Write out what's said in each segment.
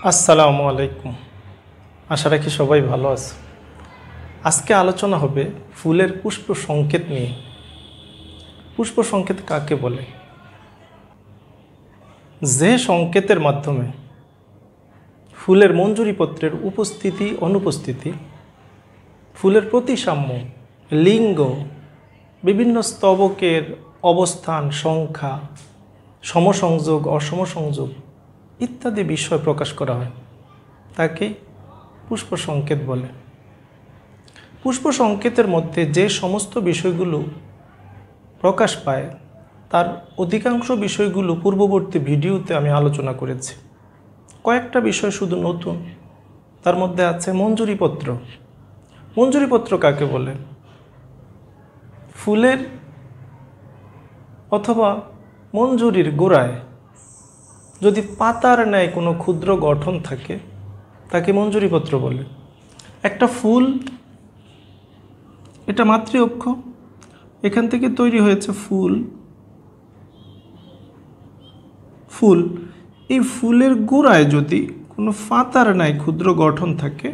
আসসালামু আলাইকুম। আশা রাখি সবাই ভালো আছে। আজকে আলোচনা হবে ফুলের পুষ্প সংকেত নিয়ে। পুষ্প সংকেত কাকে বলে? যে সংকেতের মাধ্যমে ফুলের মঞ্জুরিপত্রের উপস্থিতি অনুপস্থিতি, ফুলের প্রতিসাম্য, লিঙ্গ, বিভিন্ন স্তবকের অবস্থান, সংখ্যা, সমসংযোগ, অসমসংযোগ ইত্যাদি বিষয় প্রকাশ করা হয়, তাকে পুষ্প সংকেত বলে। পুষ্প সংকেতের মধ্যে যে সমস্ত বিষয়গুলো প্রকাশ পায় তার অধিকাংশ বিষয়গুলো পূর্ববর্তী ভিডিওতে আমি আলোচনা করেছি। কয়েকটা বিষয় শুধু নতুন। তার মধ্যে আছে মঞ্জুরিপত্র। মঞ্জুরিপত্র কাকে বলে? ফুলের অথবা মঞ্জুরির গোড়ায় যদি পাতার ন্যায় কোনো ক্ষুদ্র গঠন থাকে তাকে মঞ্জুরিপত্র বলে। একটা ফুল, এটা মাতৃঅক্ষ, এখান থেকে তৈরি হয়েছে ফুল। এই ফুলের গোড়ায় যদি কোনো পাতার ন্যায় ক্ষুদ্র গঠন থাকে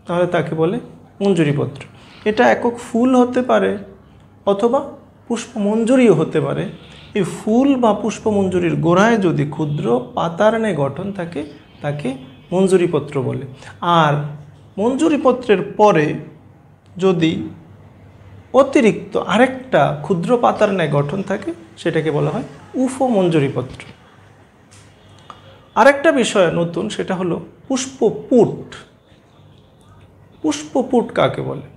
তাহলে তাকে বলে মঞ্জুরিপত্র। এটা একক ফুল হতে পারে অথবা পুষ্পমঞ্জুরিও হতে পারে। এই ফুল বা পুষ্পমঞ্জুরির গোড়ায় যদি ক্ষুদ্র পাতার ন্যায় গঠন থাকে তাকে মঞ্জুরিপত্র বলে। আর মঞ্জুরিপত্রের পরে যদি অতিরিক্ত আরেকটা ক্ষুদ্র পাতার ন্যায় গঠন থাকে সেটাকে বলা হয় উফমঞ্জুরিপত্র। আরেকটা বিষয় নতুন, সেটা হলো পুষ্পপুট। পুষ্পপুট কাকে বলে?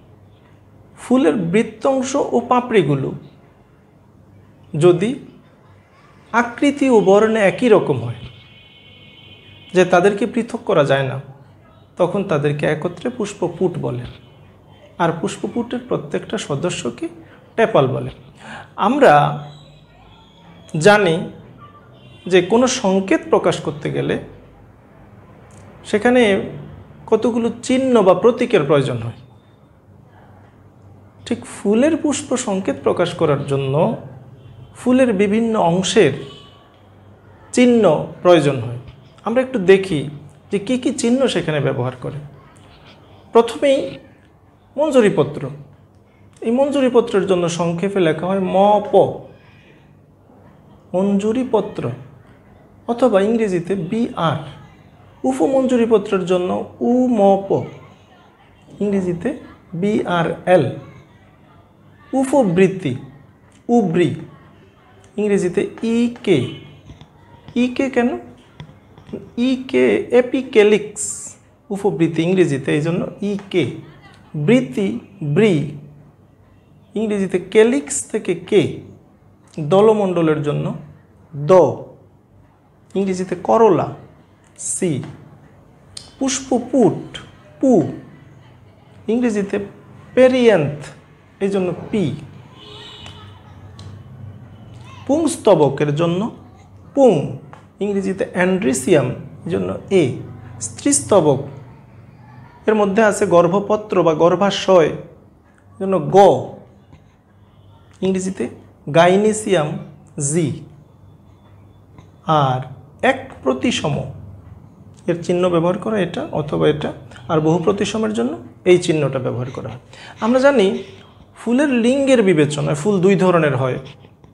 ফুলের বৃত্তাংশ ও পাপড়িগুলো যদি আকৃতি ও বর্ণে একই রকম হয়, যে তাদেরকে পৃথক করা যায় না, তখন তাদেরকে একত্রে পুষ্পপুট বলে। আর পুষ্পপুটের প্রত্যেকটা সদস্যকে টেপাল বলে। আমরা জানি যে কোনো সংকেত প্রকাশ করতে গেলে সেখানে কতগুলো চিহ্ন বা প্রতীকের প্রয়োজন হয়। ঠিক ফুলের পুষ্প সংকেত প্রকাশ করার জন্য ফুলের বিভিন্ন অংশের চিহ্ন প্রয়োজন হয়। আমরা একটু দেখি যে কী কী চিহ্ন সেখানে ব্যবহার করে। প্রথমেই মঞ্জুরিপত্র। এই মঞ্জুরিপত্রের জন্য সংক্ষেপে লেখা হয় মপ, মঞ্জুরিপত্র, অথবা ইংরেজিতে বিআর। উফমঞ্জুরিপত্রের জন্য উমপ, ইংরেজিতে বিআরএল। উফবৃত্তি, উব্রি, ইংরেজিতে ইকে। ইকে কেন? ইকে এপিকেলিক্স, উফবৃত্তি ইংরেজিতে, এই জন্য ইকে। বৃত্তি, ব্রি, ইংরেজিতে কেলিক্স থেকে কে। দলমণ্ডলের জন্য দ, ইংরেজিতে করলা, সি। পুষ্পপুট, পু, ইংরেজিতে পেরিয়ান্থ, এই জন্য পি। পুংস্তবকের জন্য পুং, ইংরেজিতে অ্যান্ড্রিসিয়াম, এই জন্য এ। স্ত্রীস্তবক, এর মধ্যে আছে গর্ভপত্র বা গর্ভাশয়, জন্য গ, ইংরেজিতে গাইনিসিয়াম, জি। আর এক প্রতিসম এর চিহ্ন ব্যবহার করা এটা অথবা এটা, আর বহু প্রতিসমের জন্য এই চিহ্নটা ব্যবহার করা হয়। আমরা জানি ফুলের লিঙ্গের বিবেচনায় ফুল দুই ধরনের হয়,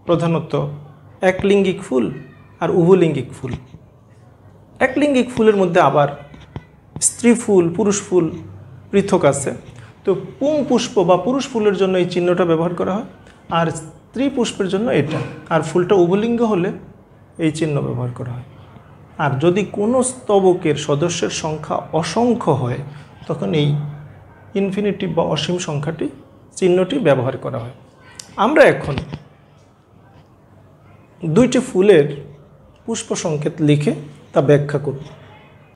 প্রধানত একলিঙ্গিক ফুল আর উভলিঙ্গিক ফুল। একলিঙ্গিক ফুলের মধ্যে আবার স্ত্রী ফুল, পুরুষ ফুল পৃথক আছে। তো পুং পুষ্প বা পুরুষ ফুলের জন্য এই চিহ্নটা ব্যবহার করা হয়, আর স্ত্রী পুষ্পের জন্য এটা। আর ফুলটা উভলিঙ্গ হলে এই চিহ্ন ব্যবহার করা হয়। আর যদি কোনো স্তবকের সদস্যের সংখ্যা অসংখ্য হয় তখন এই ইনফিনিটিভ বা অসীম সংখ্যাটি চিহ্নটি ব্যবহার করা হয়। আমরা এখন দুইটি ফুলের পুষ্প সংকেত লিখে তা ব্যাখ্যা করব।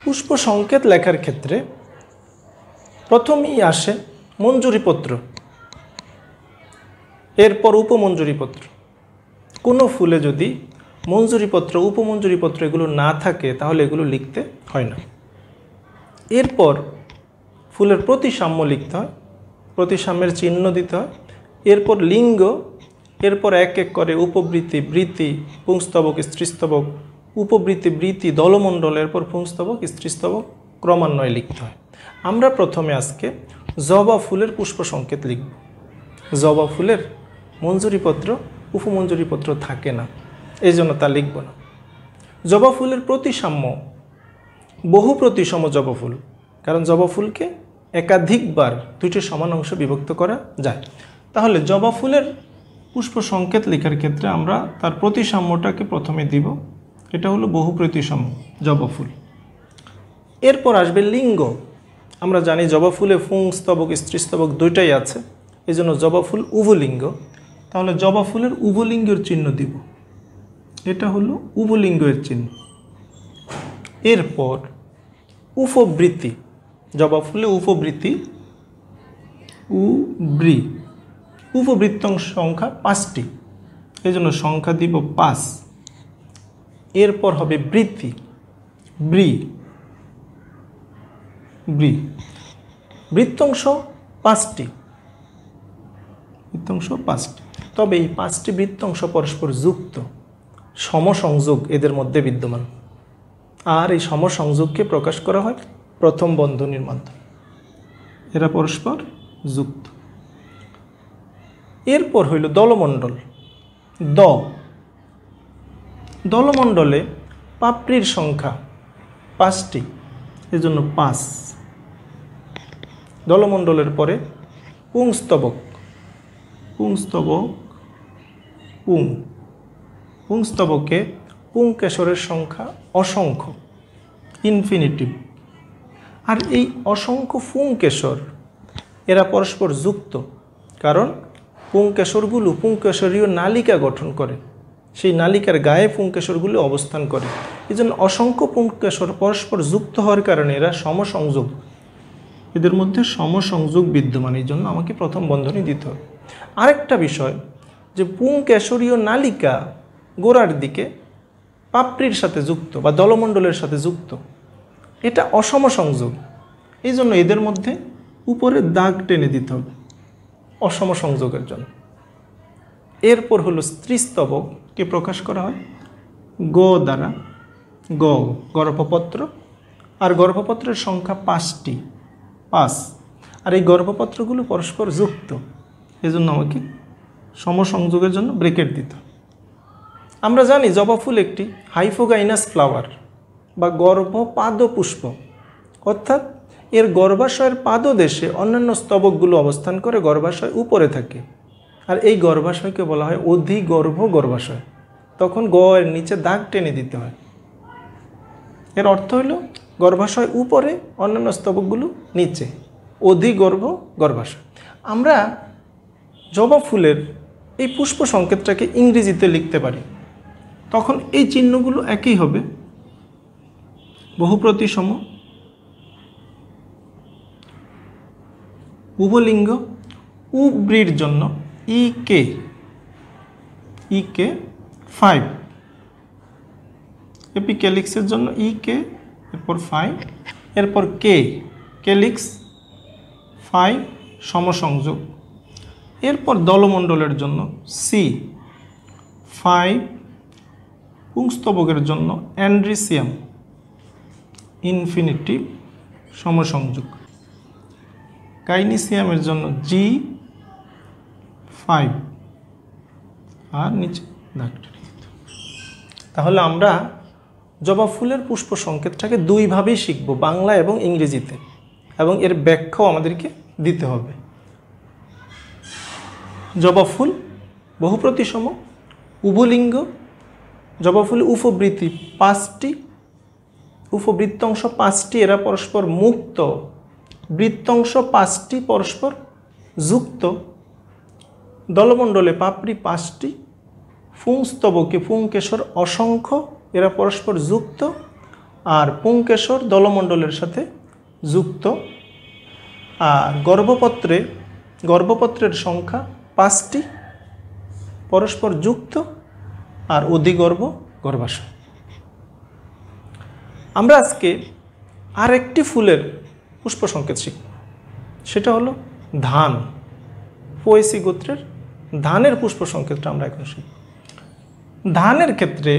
পুষ্প সংকেত লেখার ক্ষেত্রে প্রথমেই আসে মঞ্জুরিপত্র, এরপর উপমঞ্জুরিপত্র। কোনো ফুলে যদি মঞ্জুরিপত্র, উপমঞ্জুরিপত্র এগুলো না থাকে তাহলে এগুলো লিখতে হয় না। এরপর ফুলের প্রতিসাম্য লিখতে হয়, প্রতিসাম্যের চিহ্ন দিতে হয়। এরপর লিঙ্গ, এরপর এক এক করে উপবৃত্তি, বৃত্তি, পুংস্তবক, স্ত্রীস্তবক, উপবৃত্তি, বৃত্তি, দলমণ্ডল, এরপর পুংস্তবক, স্ত্রীস্তবক ক্রমান্বয়ে লিখতে হয়। আমরা প্রথমে আজকে জবা ফুলের পুষ্প সংকেত লিখব। জবা ফুলের মঞ্জুরিপত্র, উপমঞ্জুরিপত্র থাকে না, এই জন্য তা লিখব না। জবা ফুলের প্রতিসাম্য বহু প্রতিসম জবা ফুল, কারণ জবা ফুলকে একাধিকবার দুইটি সমান অংশ বিভক্ত করা যায়। তাহলে জবা ফুলের পুষ্প সংকেত লেখার ক্ষেত্রে আমরা তার প্রতিসাম্যটাকে প্রথমে দিব, এটা হলো বহু প্রতিসাম্য জবা ফুল। এরপর আসবে লিঙ্গ। আমরা জানি জবা ফুলে পুংস্তবক, স্ত্রীস্তবক দুইটাই আছে, এই জন্য জবা ফুল উভলিঙ্গ। তাহলে জবা ফুলের উভলিঙ্গের চিহ্ন দিব, এটা হলো উভলিঙ্গের চিহ্ন। এরপর উপবৃত্তি, জবা ফুলে উপবৃত্তি, উপবৃত্তাংশ সংখ্যা 5টি, এই জন্য সংখ্যা দিব 5। এরপর হবে বৃত্তি, বৃত্তাংশ 5টি, তবে এই 5টি বৃত্তাংশ পরস্পর যুক্ত, সমসংযোগ এদের মধ্যে বিদ্যমান, আর এই সমসংযোগকে প্রকাশ করা হয় প্রথম বন্ধনীর মাধ্যমে, এরা পরস্পর যুক্ত। এরপর হইল দলমণ্ডল। দলমণ্ডলে পাপড়ির সংখ্যা 5টি, এজন্য 5। দলমণ্ডলের পরে পুংস্তবক, পুংস্তবকে পুংকেশরের সংখ্যা অসংখ্য, ইনফিনিটিভ। আর এই অসংখ্য পুংকেশর এরা পরস্পর যুক্ত, কারণ পুংকেশরগুলো পুংকেশরীয় নালিকা গঠন করে, সেই নালিকার গায়ে পুংকেশরগুলো অবস্থান করে। এই জন্য অসংখ্য পুংকেশর পরস্পর যুক্ত হওয়ার কারণে এরা সমসংযোগ, এদের মধ্যে সমসংযোগ বিদ্যমান, এই জন্য আমাকে প্রথম বন্ধনী দিতে হবে। আরেকটা বিষয় যে পুংকেশরীয় নালিকা গোড়ার দিকে পাপড়ির সাথে যুক্ত বা দলমণ্ডলের সাথে যুক্ত, এটা অসম সংযোগ, এই জন্য এদের মধ্যে উপরে দাগ টেনে দিতে হবে অসম সংযোগের জন্য। এরপর হলো স্ত্রীস্তবককে প্রকাশ করা হয় গ দ্বারা, গর্ভপত্র, আর গর্ভপত্রের সংখ্যা 5টি, 5। আর এই গর্ভপত্রগুলো পরস্পর যুক্ত, এজন্য আমাকে সমসংযোগের জন্য ব্রেকেট দিতে হবে। আমরা জানি জবা ফুল একটি হাইফোগাইনাস ফ্লাওয়ার বা গর্ভপাদ পুষ্প, অর্থাৎ এর গর্ভাশয়ের পাদদেশে অন্যান্য স্তবকগুলো অবস্থান করে, গর্ভাশয় উপরে থাকে, আর এই গর্ভাশয়কে বলা হয় অধিগর্ভ গর্ভাশয়। তখন গ এর নিচে দাগ টেনে দিতে হয়, এর অর্থ হলো গর্ভাশয় উপরে, অন্যান্য স্তবকগুলো নিচে, অধিগর্ভ গর্ভাশয়। আমরা জবা ফুলের এই পুষ্প সংকেতটাকে ইংরেজিতে লিখতে পারি, তখন এই চিহ্নগুলো একই হবে, বহুপ্রতিসম, উভলিঙ্গ, উব্রির জন্য ইকে 5, এপিক্যালিক্সের জন্য ইকে, এরপর 5, এরপর ক্যালিক্স 5 সমসংযোগ। এরপর দলমণ্ডলের জন্য C5, পুংস্তবকের জন্য অ্যান্ড্রিসিয়াম ইনফিনিটিভ সমসংযোগ, গাইনিসিয়ামের জন্য G5, আর নিচে দাগটা। তাহলে আমরা জবা ফুলের পুষ্প সংকেতটাকে দুইভাবেই শিখব, বাংলা এবং ইংরেজিতে, এবং এর ব্যাখ্যাও আমাদেরকে দিতে হবে। জবা ফুল বহুপ্রতিসম, উভলিঙ্গ, জবা ফুলে উপবৃত্তি 5টি, উপবৃত্তাংশ 5টি, এরা পরস্পর মুক্ত, বৃত্তাংশ 5টি পরস্পর যুক্ত, দলমণ্ডলে পাপড়ি 5টি, পুংস্তবকে পুংকেশর অসংখ্য, এরা পরস্পর যুক্ত, আর পুংকেশর দলমণ্ডলের সাথে যুক্ত, আর গর্ভপত্রের সংখ্যা 5টি, পরস্পর যুক্ত, আর অধিগর্ভ গর্ভাশয়। আমরা আজকে আরেকটি ফুলের পুষ্প সংকেত শিখব, সেটা হলো ধান। পোয়েসি গোত্রের ধানের পুষ্প সংকেতটা আমরা এখন শিখব। ধানের ক্ষেত্রে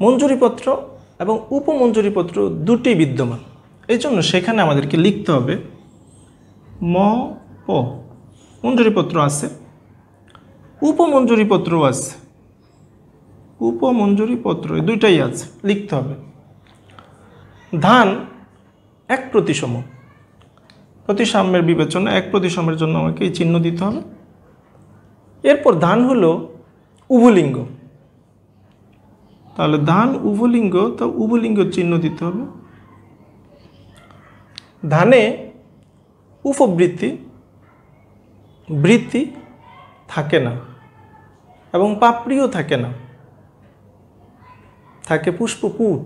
মঞ্জুরিপত্র এবং উপমঞ্জুরিপত্র দুটি বিদ্যমান। এই জন্য সেখানে আমাদেরকে লিখতে হবে ম প, মঞ্জুরিপত্র আছে, উপমঞ্জুরিপত্রও আছে, উপমঞ্জুরিপত্র দুইটাই আছে, লিখতে হবে। ধান 1 প্রতিসম, প্রতিসাম্যের বিবেচনা 1 প্রতিসমের জন্য আমাকে এই চিহ্ন দিতে হবে। এরপর ধান হলো উভলিঙ্গ, তাহলে ধান উভলিঙ্গ, তো উভলিঙ্গ চিহ্ন দিতে হবে। ধানে উপবৃত্তি বৃত্তি থাকে না এবং পাপড়িও থাকে না, থাকে পুষ্পপুট।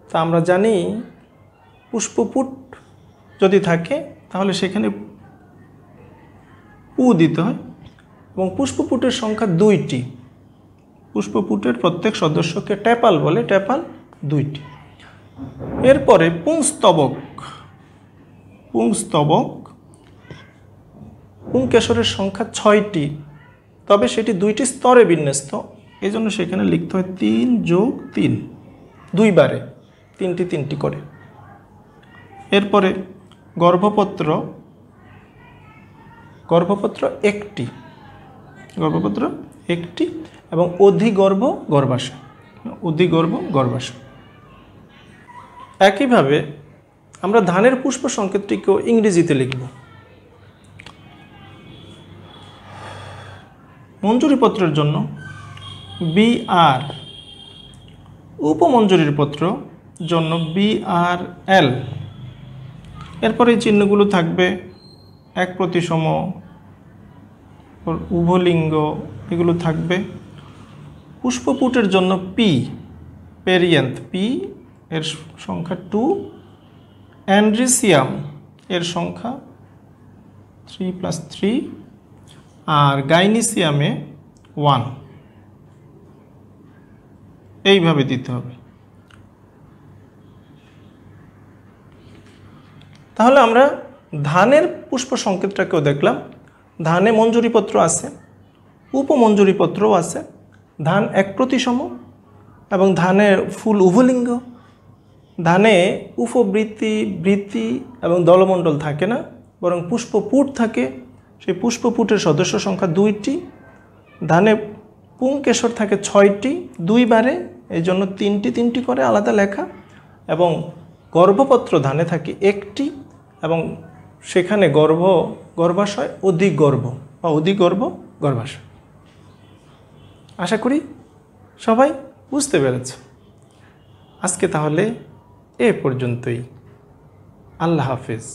তা আমরা জানি পুষ্পপুট যদি থাকে তাহলে সেখানে পু দিতে হয় এবং পুষ্পপুটের সংখ্যা 2টি। পুষ্পপুটের প্রত্যেক সদস্যকে ট্যাপাল বলে, ট্যাপাল 2টি। এরপরে পুংস্তবক, পুংস্তবক পুংকেশরের সংখ্যা 6টি, তবে সেটি 2টি স্তরে বিন্যস্ত, এই জন্য সেখানে লিখতে হয় 3 + 3, 2 বারে 3টি 3টি করে। এরপরে গর্ভপত্র, গর্ভপত্র 1টি, গর্ভপত্র 1টি এবং অধিগর্ভ গর্ভাশয়, অধিগর্ভ গর্ভাশয়। একইভাবে আমরা ধানের পুষ্প সংকেতটিকেও ইংরেজিতে লিখব। মঞ্জুরিপত্রের জন্য BR, উপমঞ্জুরির পত্র জন্য BRL। এরপরে এই চিহ্নগুলো থাকবে 1 প্রতিসম, উভলিঙ্গ, এগুলো থাকবে। পুষ্পপুটের জন্য P, পেরিয়ান্থ P এর সংখ্যা 2, অ্যান্ড্রিসিয়াম এর সংখ্যা 3 + 3 আর গাইনিসিয়ামে 1, এইভাবে দিতে হবে। তাহলে আমরা ধানের পুষ্প সংকেতটাকেও দেখলাম। ধানে মঞ্জুরিপত্র আছে, উপমঞ্জুরিপত্রও আছে, ধান 1 প্রতিসম এবং ধানের ফুল উভলিঙ্গ। ধানে উপবৃত্তি বৃত্তি এবং দলমণ্ডল থাকে না, বরং পুষ্পপুট থাকে, সেই পুষ্পপুটের সদস্য সংখ্যা 2টি। ধানে পুংকেশর থাকে 6টি, 2 বারে, এই জন্য 3টি 3টি করে আলাদা লেখা। এবং গর্ভপত্র ধানে থাকে 1টি এবং সেখানে গর্ভাশয় অধিগর্ভ বা অধিগর্ভ গর্ভাশয়। আশা করি সবাই বুঝতে পেরেছে। আজকে তাহলে এ পর্যন্তই। আল্লাহ হাফেজ।